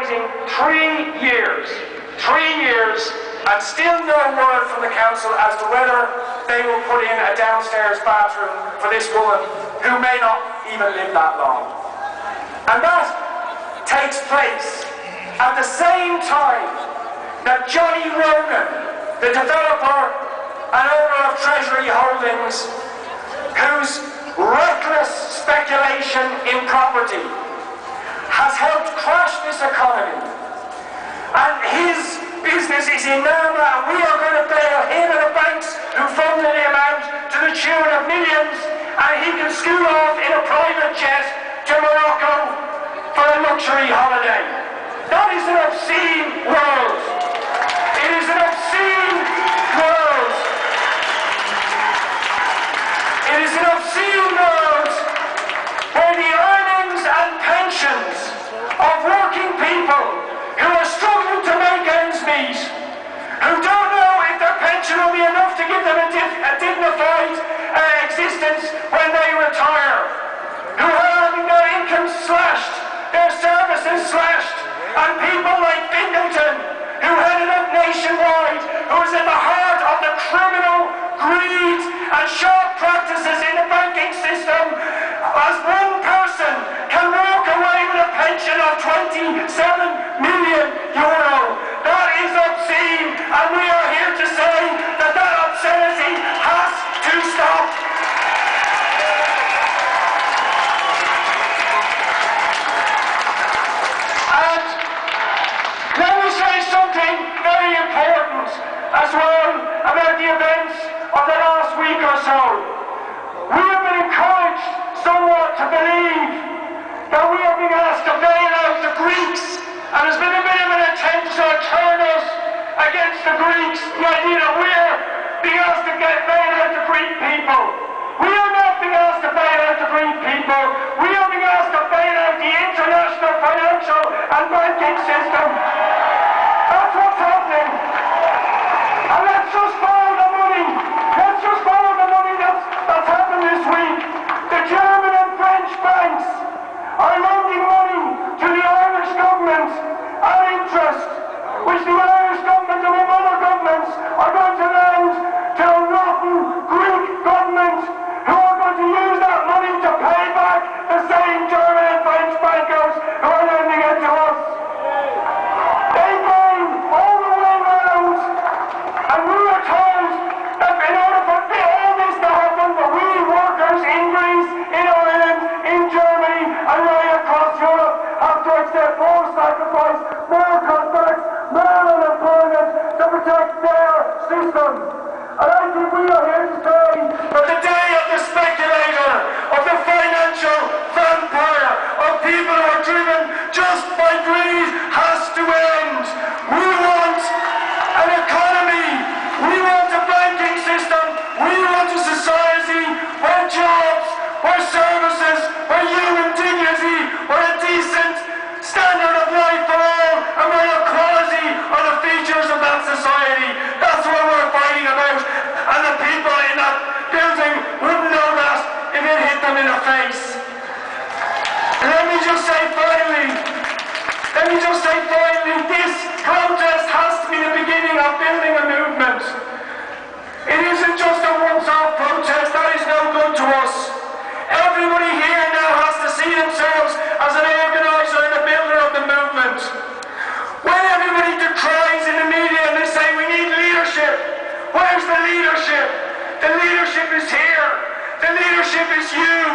waiting 3 years. 3 years, and still no word from the council as to whether they will put in a downstairs bathroom for this woman who may not even live that long. And that takes place at the same time that Johnny Ronan, the developer and owner of Treasury Holdings, whose reckless speculation in property has helped crash this economy, and his business is in Nama, and we are going to bail him and the banks who funded him out to the tune of millions, and he can scoot off in a private jet to Morocco for a luxury holiday. That is an obscene world. It is an obscene world. It is an obscene world where the earnings and pensions of working people who are struggling to make ends meet, who don't know if their pension will be enough to give them a dignified existence when they retire, who are having their income slashed, their services slashed, and people like Fingleton, who headed up Nationwide, who is at the heart of the criminal greed and sharp practices in the banking system, as one person can walk away with a pension of €27 million. That is obscene, and we are here to say that that obscenity has to stop. And let me say something very important as well about the events of the last week or so. We have been encouraged somewhat to believe that we are being asked to bail out the Greeks, and there's been a bit of an attempt to turn us against the Greeks, the idea that we're being asked to bail out the Greek people. We are not being asked to bail out the Greek people. We are being asked to bail out the international financial and banking system. That's what's happening. And let's just follow the money. Let's just follow the money that's happened this week. The German and French banks are lending money to the Irish government at interest, which the Irish government and the other governments are going to lend to a rotten Greek government, who are going to use that money to pay back the same German and French bankers who are lending it to us. They came all the way round, and we were told that in order for all this to happen, that we workers in Greece, in Ireland, in Germany, and right across Europe have to accept more sacrifice, more contracts, more unemployment to protect their system. And I think we are here to say that the day of the speculator, of the financial vampire, of people who are driven just by greed has to end. We want an economy, we want a banking system, we want a society where jobs, where services, where human dignity, where a decent standard of life for all, and where equality are the features of that society. That's what we're fighting about, and the people in that building wouldn't know that if it hit them in the face. And let me just say finally, this protest has to be the beginning of building a movement. It isn't just a once-off protest, that is no good to us. Everybody here now has to see themselves as an organiser and a builder of the movement. When everybody decries in the media and they say we need leadership, where's the leadership? The leadership is here. The leadership is you.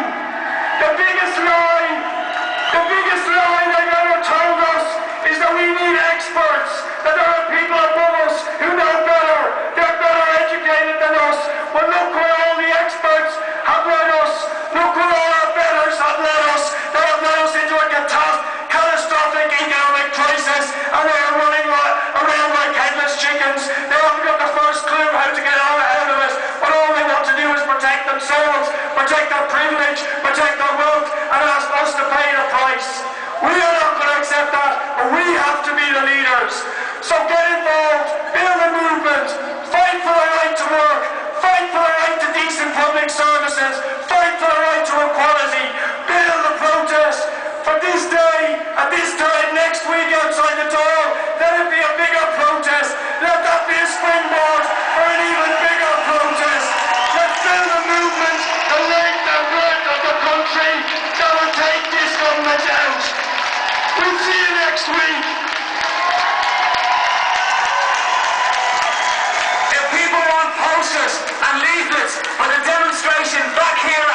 The biggest lie they've ever told us is that we need experts, that there are people above us who know better. They're better educated than us. Well, look where all the experts have led us. Look where all our betters have led us. They have led us into a catastrophic economic crisis, and they are running around like headless chickens. They haven't got the first clue how to get out of it, but all they want to do is protect themselves, protect their privilege, protect their wealth, and ask us to pay the price. We are posters and leaflets for the demonstration back here